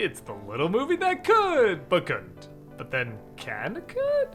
It's the little movie that could, but couldn't. But then kinda could?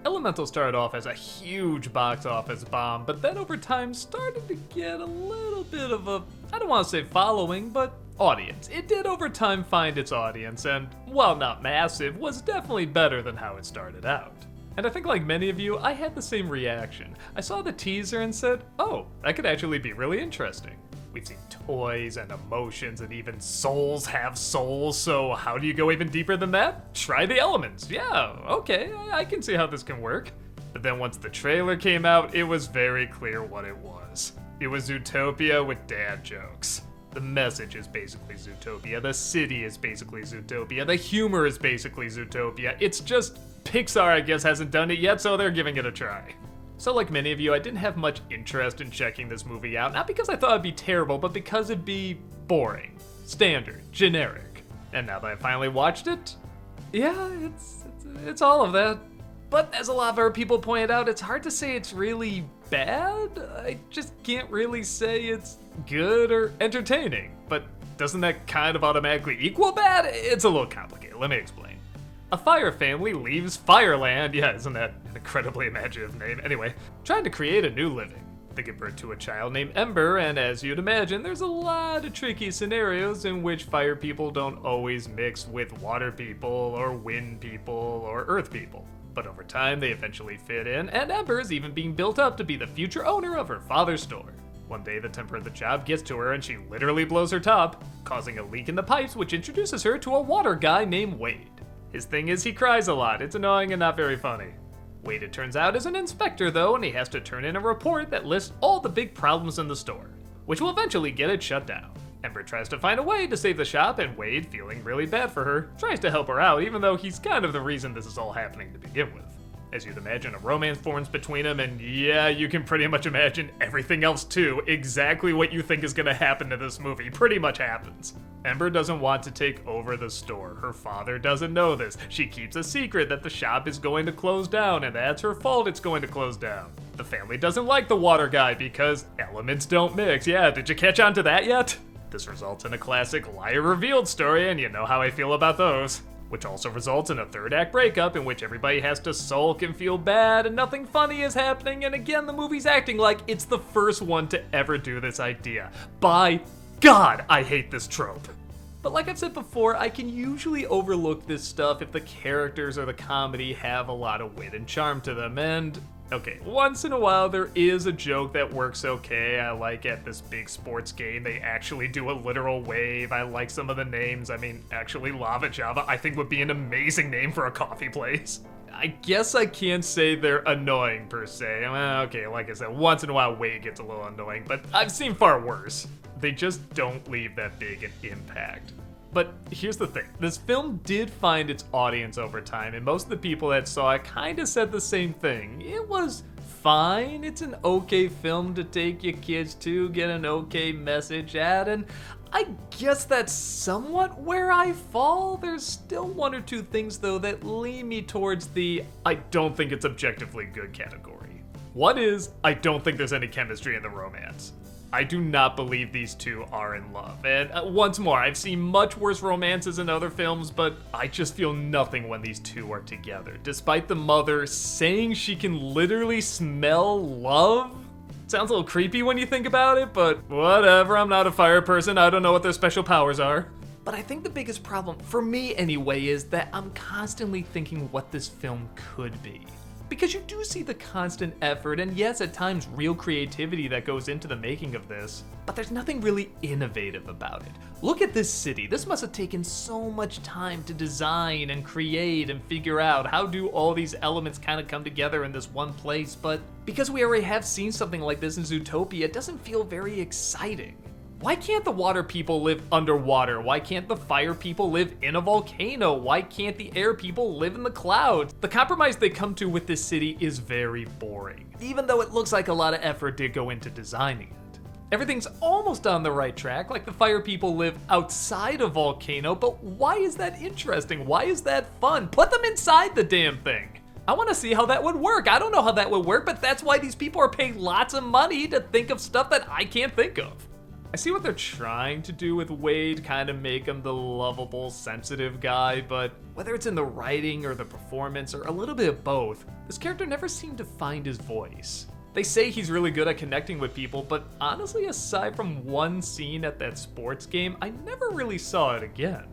Elemental started off as a huge box office bomb, but then over time started to get a little bit of a, I don't want to say following, but audience. It did over time find its audience, and while not massive, was definitely better than how it started out. And I think like many of you, I had the same reaction. I saw the teaser and said, oh, that could actually be really interesting. We've seen toys and emotions and even souls have souls, so how do you go even deeper than that? Try the elements. Yeah, okay, I can see how this can work. But then once the trailer came out, it was very clear what it was. It was Zootopia with dad jokes. The message is basically Zootopia, the city is basically Zootopia, the humor is basically Zootopia. It's just Pixar, I guess, hasn't done it yet, so they're giving it a try. So like many of you, I didn't have much interest in checking this movie out, not because I thought it'd be terrible, but because it'd be boring, standard, generic. And now that I finally watched it, yeah, it's all of that. But as a lot of other people pointed out, it's hard to say it's really bad. I just can't really say it's good or entertaining. But doesn't that kind of automatically equal bad? It's a little complicated, let me explain. A fire family leaves Fireland, yeah, isn't that an incredibly imaginative name? Anyway, trying to create a new living. They give birth to a child named Ember, and as you'd imagine, there's a lot of tricky scenarios in which fire people don't always mix with water people, or wind people, or earth people. But over time, they eventually fit in, and Ember is even being built up to be the future owner of her father's store. One day, the temper of the job gets to her, and she literally blows her top, causing a leak in the pipes, which introduces her to a water guy named Wade. His thing is he cries a lot. It's annoying and not very funny. Wade, it turns out, is an inspector though, and he has to turn in a report that lists all the big problems in the store, which will eventually get it shut down. Ember tries to find a way to save the shop, and Wade, feeling really bad for her, tries to help her out, even though he's kind of the reason this is all happening to begin with. As you'd imagine, a romance forms between them, and yeah, you can pretty much imagine everything else too. Exactly what you think is gonna happen to this movie pretty much happens. Ember doesn't want to take over the store. Her father doesn't know this. She keeps a secret that the shop is going to close down, and that's her fault it's going to close down. The family doesn't like the water guy because elements don't mix. Yeah, did you catch on to that yet? This results in a classic liar revealed story, and you know how I feel about those. Which also results in a third act breakup in which everybody has to sulk and feel bad and nothing funny is happening, and again the movie's acting like it's the first one to ever do this idea. By God, I hate this trope. But like I've said before, I can usually overlook this stuff if the characters or the comedy have a lot of wit and charm to them, and okay, once in a while there is a joke that works okay. I like at this big sports game, they actually do a literal wave. I like some of the names. I mean, actually Lava Java I think would be an amazing name for a coffee place. I guess I can't say they're annoying per se. Well, okay, like I said, once in a while Wade gets a little annoying, but I've seen far worse. They just don't leave that big an impact. But here's the thing, this film did find its audience over time, and most of the people that saw it kind of said the same thing. It was fine, it's an okay film to take your kids to, get an okay message at, and I guess that's somewhat where I fall. There's still one or two things though that lean me towards the I don't think it's objectively good category. One is, I don't think there's any chemistry in the romance. I do not believe these two are in love. And once more, I've seen much worse romances in other films, but I just feel nothing when these two are together. Despite the mother saying she can literally smell love. Sounds a little creepy when you think about it, but whatever, I'm not a fire person, I don't know what their special powers are. But I think the biggest problem, for me anyway, is that I'm constantly thinking what this film could be. Because you do see the constant effort, and yes, at times real creativity that goes into the making of this, but there's nothing really innovative about it. Look at this city. This must have taken so much time to design and create and figure out how do all these elements kind of come together in this one place, but because we already have seen something like this in Zootopia, it doesn't feel very exciting. Why can't the water people live underwater? Why can't the fire people live in a volcano? Why can't the air people live in the clouds? The compromise they come to with this city is very boring, even though it looks like a lot of effort did go into designing it. Everything's almost on the right track, like the fire people live outside a volcano, but why is that interesting? Why is that fun? Put them inside the damn thing. I want to see how that would work. I don't know how that would work, but that's why these people are paying lots of money to think of stuff that I can't think of. I see what they're trying to do with Wade, kind of make him the lovable, sensitive guy, but whether it's in the writing or the performance or a little bit of both, this character never seemed to find his voice. They say he's really good at connecting with people, but honestly, aside from one scene at that sports game, I never really saw it again.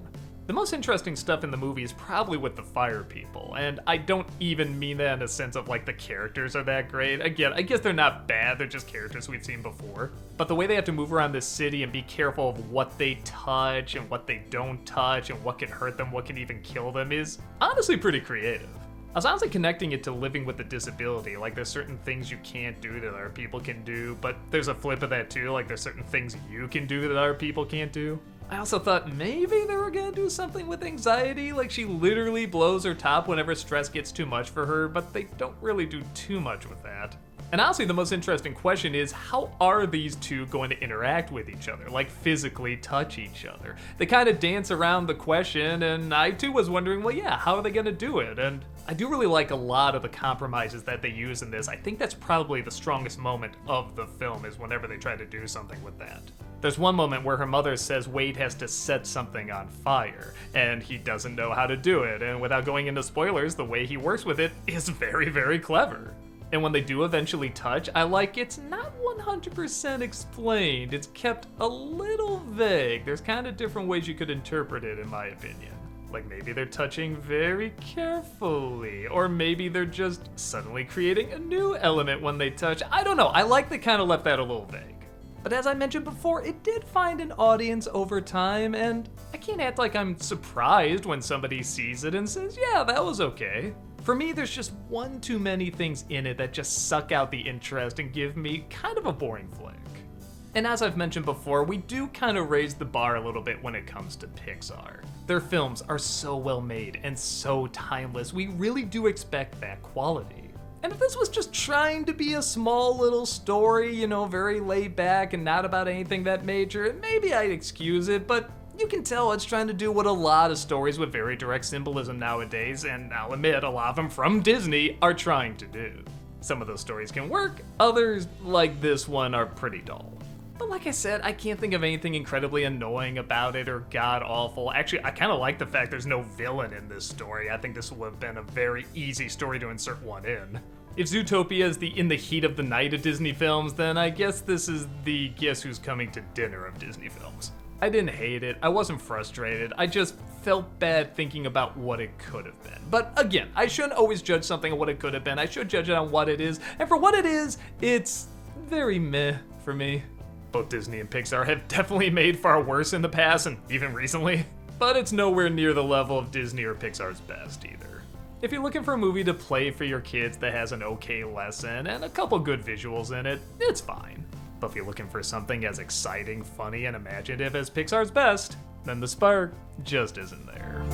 The most interesting stuff in the movie is probably with the fire people, and I don't even mean that in a sense of like the characters are that great. Again, I guess they're not bad, they're just characters we've seen before. But the way they have to move around this city and be careful of what they touch and what they don't touch and what can hurt them, what can even kill them is honestly pretty creative. I was honestly connecting it to living with a disability, like there's certain things you can't do that other people can do, but there's a flip of that too, like there's certain things you can do that other people can't do. I also thought maybe they were gonna do something with anxiety, like she literally blows her top whenever stress gets too much for her, but they don't really do too much with that. And honestly, the most interesting question is, how are these two going to interact with each other, like physically touch each other? They kind of dance around the question, and I too was wondering, well yeah, how are they gonna do it? And I do really like a lot of the compromises that they use in this. I think that's probably the strongest moment of the film, is whenever they try to do something with that. There's one moment where her mother says Wade has to set something on fire, and he doesn't know how to do it, and without going into spoilers, the way he works with it is very, very clever. And when they do eventually touch, I like it's not 100% explained, it's kept a little vague. There's kind of different ways you could interpret it in my opinion. Like maybe they're touching very carefully, or maybe they're just suddenly creating a new element when they touch. I don't know, I like they kind of left that a little vague. But as I mentioned before, it did find an audience over time, and I can't act like I'm surprised when somebody sees it and says, yeah, that was okay. For me, there's just one too many things in it that just suck out the interest and give me kind of a boring flick. And as I've mentioned before, we do kind of raise the bar a little bit when it comes to Pixar. Their films are so well made and so timeless, we really do expect that quality. And if this was just trying to be a small little story, you know, very laid back and not about anything that major, maybe I'd excuse it, but you can tell it's trying to do what a lot of stories with very direct symbolism nowadays, and I'll admit a lot of them from Disney, are trying to do. Some of those stories can work, others, like this one, are pretty dull. But like I said, I can't think of anything incredibly annoying about it or god-awful. Actually, I kind of like the fact there's no villain in this story. I think this would have been a very easy story to insert one in. If Zootopia is the in the heat of the night of Disney films, then I guess this is the guess who's coming to dinner of Disney films. I didn't hate it, I wasn't frustrated, I just felt bad thinking about what it could have been. But again, I shouldn't always judge something on what it could have been, I should judge it on what it is, and for what it is, it's very meh for me. Both Disney and Pixar have definitely made far worse in the past, and even recently, but it's nowhere near the level of Disney or Pixar's best either. If you're looking for a movie to play for your kids that has an okay lesson and a couple good visuals in it, it's fine. But if you're looking for something as exciting, funny, and imaginative as Pixar's best, then the spark just isn't there.